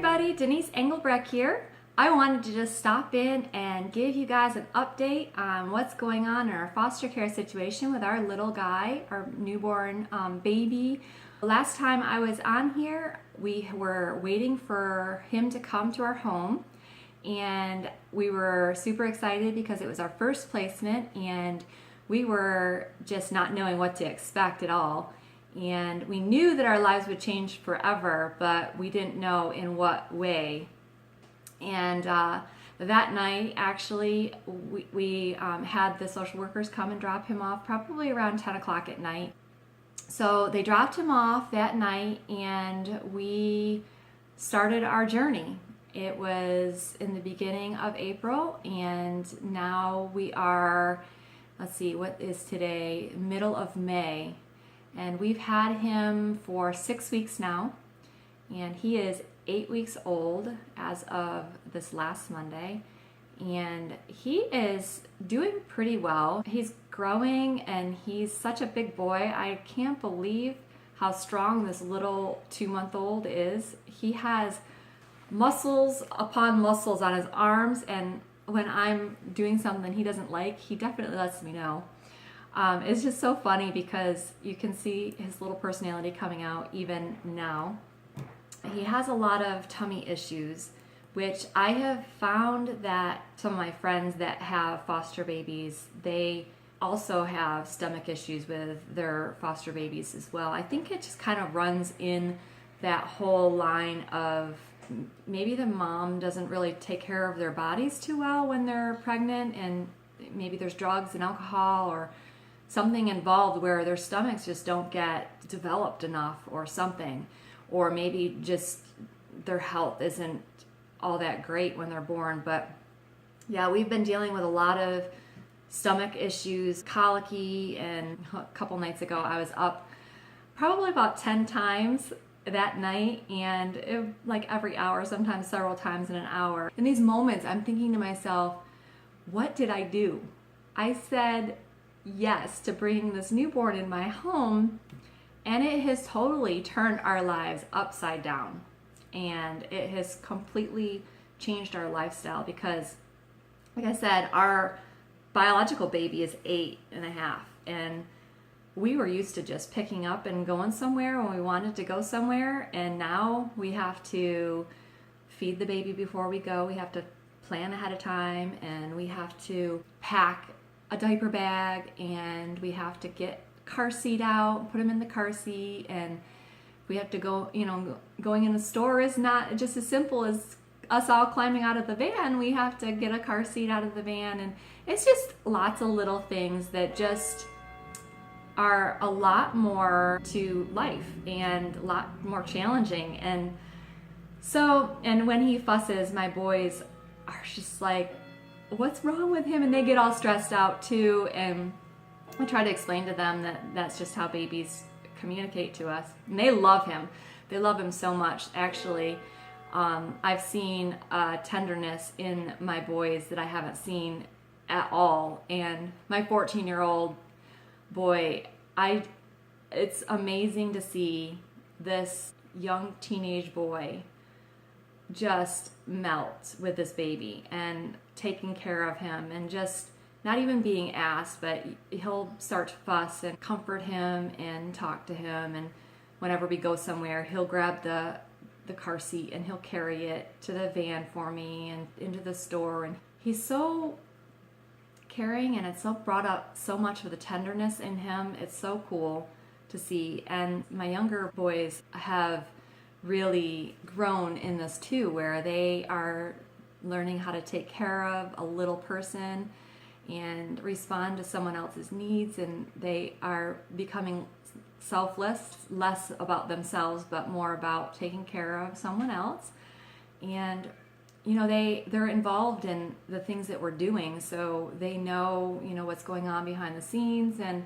everybody, Denise Engelbrecht here. I wanted to just stop in and give you guys an update on what's going on in our foster care situation with our little guy, our newborn baby. Last time I was on here, we were waiting for him to come to our home, and we were super excited because it was our first placement, and we were just not knowing what to expect at all. And we knew that our lives would change forever, but we didn't know in what way. And that night, actually, we had the social workers come and drop him off probably around 10 o'clock at night. So they dropped him off that night, and we started our journey. It was in the beginning of April, and now we are, let's see, what is today? Middle of May. And we've had him for 6 weeks now, and he is 8 weeks old as of this last Monday, and he is doing pretty well. He's growing, and he's such a big boy. I can't believe how strong this little 2-month-old is. He has muscles upon muscles on his arms, and when I'm doing something he doesn't like, he definitely lets me know. It's just so funny because you can see his little personality coming out even now. He has a lot of tummy issues, which I have found that some of my friends that have foster babies, they also have stomach issues with their foster babies as well. I think it just kind of runs in that whole line of maybe the mom doesn't really take care of their bodies too well when they're pregnant, and maybe there's drugs and alcohol or something involved where their stomachs just don't get developed enough or something, or maybe just their health isn't all that great when they're born. But yeah, we've been dealing with a lot of stomach issues, colicky, and a couple nights ago I was up probably about 10 times that night, and like every hour, sometimes several times in an hour. In these moments I'm thinking to myself, what did I do? I said yes to bringing this newborn in my home, and it has totally turned our lives upside down, and it has completely changed our lifestyle because, like I said, our biological baby is 8.5, and we were used to just picking up and going somewhere when we wanted to go somewhere, and now we have to feed the baby before we go. We have to plan ahead of time, and we have to pack a diaper bag, and we have to get car seat out, put him in the car seat, and we have to go, going in the store is not just as simple as us all climbing out of the van. We have to get a car seat out of the van, and it's just lots of little things that just are a lot more to life and a lot more challenging. And so, and when he fusses, my boys are just like, what's wrong with him? And they get all stressed out too, and I try to explain to them that that's just how babies communicate to us. And they love him. They love him so much. Actually, I've seen tenderness in my boys that I haven't seen at all. And my 14-year-old boy, it's amazing to see this young teenage boy just melt with this baby and taking care of him, and just not even being asked, but he'll start to fuss and comfort him and talk to him, and whenever we go somewhere he'll grab the car seat and he'll carry it to the van for me and into the store, and he's so caring, and it's so brought up so much of the tenderness in him. It's so cool to see. And my younger boys have really grown in this too, where they are learning how to take care of a little person and respond to someone else's needs, and they are becoming selfless, less about themselves but more about taking care of someone else. And they're involved in the things that we're doing, so they know what's going on behind the scenes, and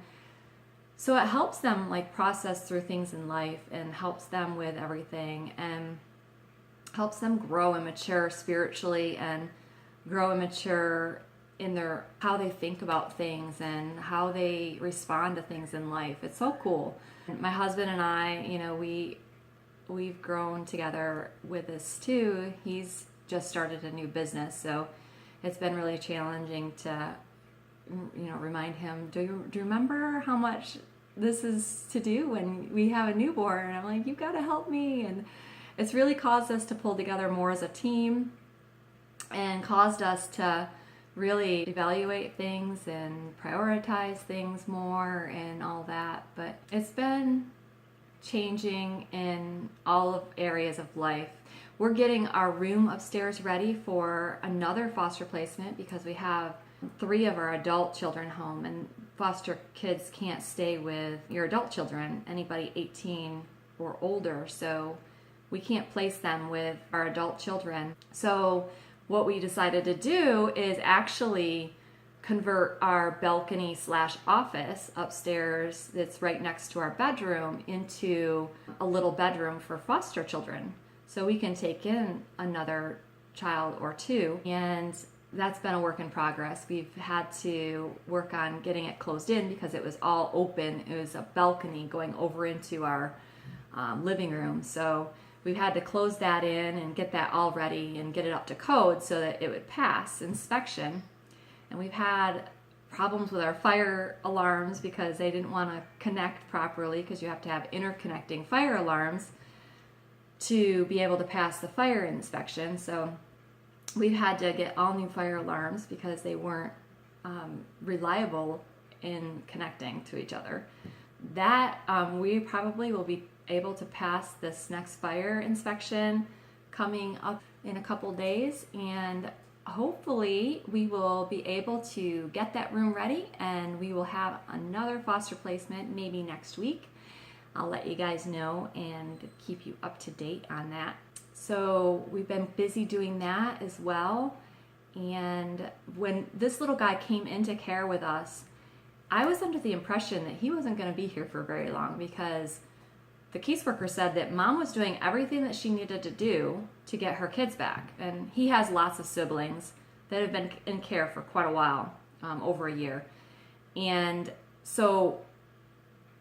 so it helps them like process through things in life, and helps them with everything, and helps them grow and mature spiritually, and grow and mature in their how they think about things and how they respond to things in life. It's so cool. My husband and I, we we've grown together with this too. He's just started a new business, so it's been really challenging to, remind him, do you remember how much this is to do when we have a newborn? And I'm like, you've got to help me. And it's really caused us to pull together more as a team and caused us to really evaluate things and prioritize things more and all that. But it's been changing in all of areas of life. We're getting our room upstairs ready for another foster placement because we have 3 of our adult children home, and foster kids can't stay with your adult children, anybody 18 or older, so we can't place them with our adult children. So what we decided to do is actually convert our balcony / office upstairs that's right next to our bedroom into a little bedroom for foster children. So we can take in another child or 2, and that's been a work in progress. We've had to work on getting it closed in because it was all open. It was a balcony going over into our living room. So we've had to close that in and get that all ready and get it up to code so that it would pass inspection. And we've had problems with our fire alarms because they didn't want to connect properly, because you have to have interconnecting fire alarms to be able to pass the fire inspection. So we've had to get all new fire alarms because they weren't reliable in connecting to each other. That we probably will be able to pass this next fire inspection coming up in a couple days, and hopefully we will be able to get that room ready, and we will have another foster placement maybe next week. I'll let you guys know and keep you up to date on that. So we've been busy doing that as well. And when this little guy came into care with us, I was under the impression that he wasn't going to be here for very long, because the caseworker said that Mom was doing everything that she needed to do to get her kids back. And he has lots of siblings that have been in care for quite a while, over a year. And so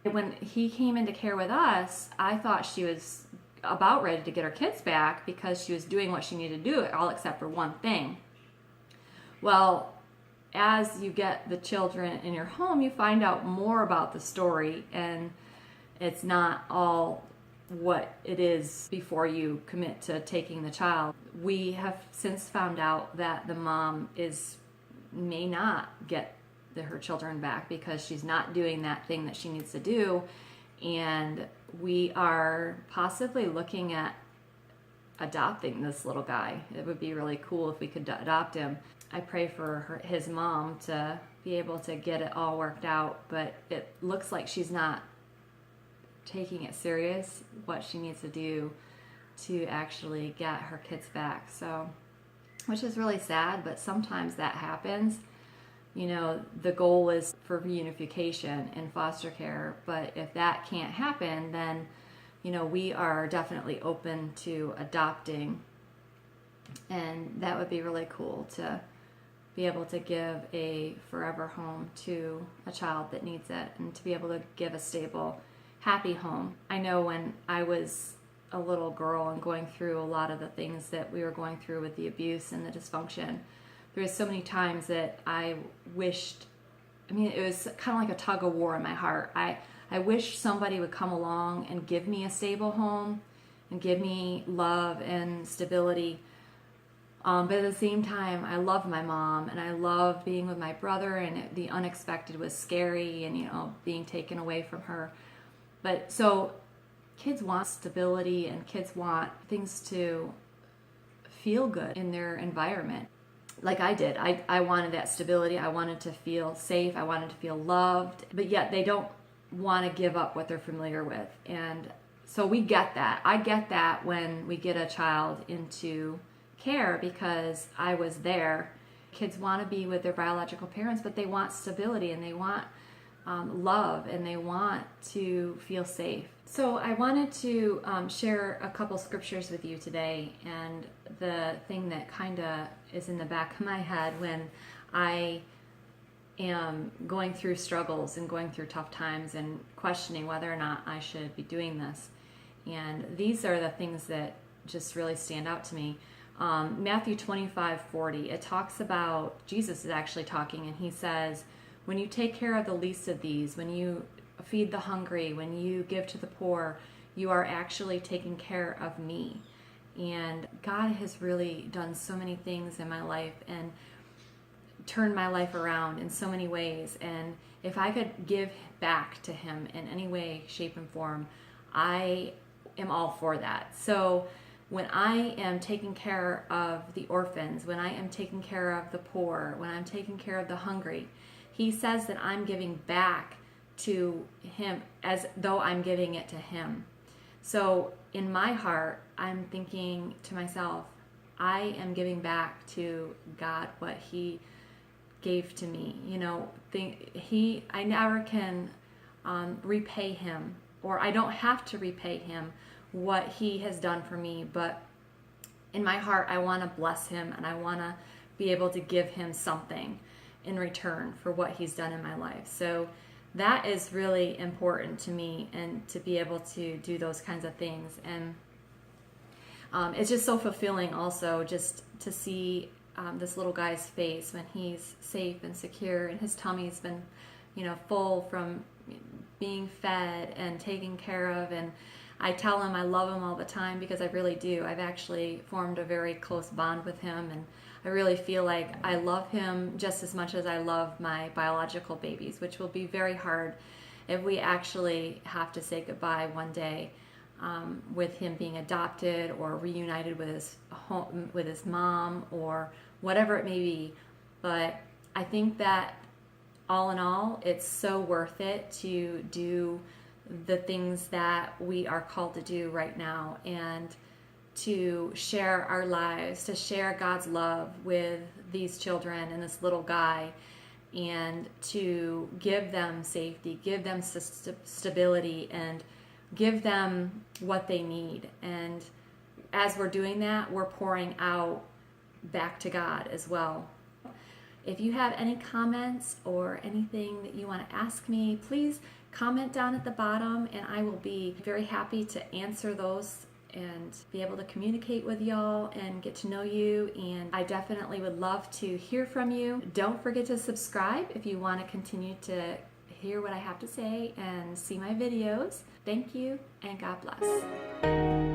when he came into care with us, I thought she was about ready to get her kids back because she was doing what she needed to do, all except for one thing. Well, as you get the children in your home, you find out more about the story, and it's not all what it is before you commit to taking the child. We have since found out that the mom may not get her children back because she's not doing that thing that she needs to do, and we are possibly looking at adopting this little guy. It would be really cool if we could adopt him. I pray for his mom to be able to get it all worked out, but it looks like she's not taking it serious, what she needs to do to actually get her kids back. So, which is really sad, but sometimes that happens. The goal is for reunification in foster care, but if that can't happen, then, we are definitely open to adopting, and that would be really cool to be able to give a forever home to a child that needs it, and to be able to give a stable, happy home. I know when I was a little girl and going through a lot of the things that we were going through with the abuse and the dysfunction, there was so many times that I wished, it was kind of like a tug of war in my heart. I wish somebody would come along and give me a stable home and give me love and stability. But at the same time, I love my mom, and I love being with my brother, and the unexpected was scary, and being taken away from her. But so kids want stability, and kids want things to feel good in their environment. Like I did. I wanted that stability. I wanted to feel safe. I wanted to feel loved. But yet they don't want to give up what they're familiar with. And so we get that. I get that when we get a child into care, because I was there. Kids want to be with their biological parents, but they want stability, and they want love, and they want to feel safe. So I wanted to share a couple scriptures with you today, and the thing that kind of is in the back of my head when I am going through struggles and going through tough times and questioning whether or not I should be doing this. And these are the things that just really stand out to me. Matthew 25:40, it talks about, Jesus is actually talking, and he says, when you take care of the least of these, when you feed the hungry, when you give to the poor, you are actually taking care of me. And God has really done so many things in my life and turned my life around in so many ways. And if I could give back to him in any way, shape, and form, I am all for that. So when I am taking care of the orphans, when I am taking care of the poor, when I'm taking care of the hungry, he says that I'm giving back to him as though I'm giving it to him. So in my heart, I'm thinking to myself, I am giving back to God what he gave to me. You know, I never can repay him, or I don't have to repay him what he has done for me, but in my heart, I want to bless him, and I want to be able to give him something in return for what he's done in my life. So that is really important to me, and to be able to do those kinds of things. And it's just so fulfilling also just to see this little guy's face when he's safe and secure, and his tummy's been, full from being fed and taken care of. And I tell him I love him all the time, because I really do. I've actually formed a very close bond with him, and I really feel like I love him just as much as I love my biological babies, which will be very hard if we actually have to say goodbye one day, with him being adopted or reunited with his mom, or whatever it may be. But I think that all in all, it's so worth it to do the things that we are called to do right now, and to share our lives, to share God's love with these children and this little guy, and to give them safety, give them stability, and give them what they need. And as we're doing that, we're pouring out back to God as well. If you have any comments or anything that you want to ask me, please comment down at the bottom, and I will be very happy to answer those and be able to communicate with y'all and get to know you. And I definitely would love to hear from you. Don't forget to subscribe if you want to continue to hear what I have to say and see my videos. Thank you, and God bless.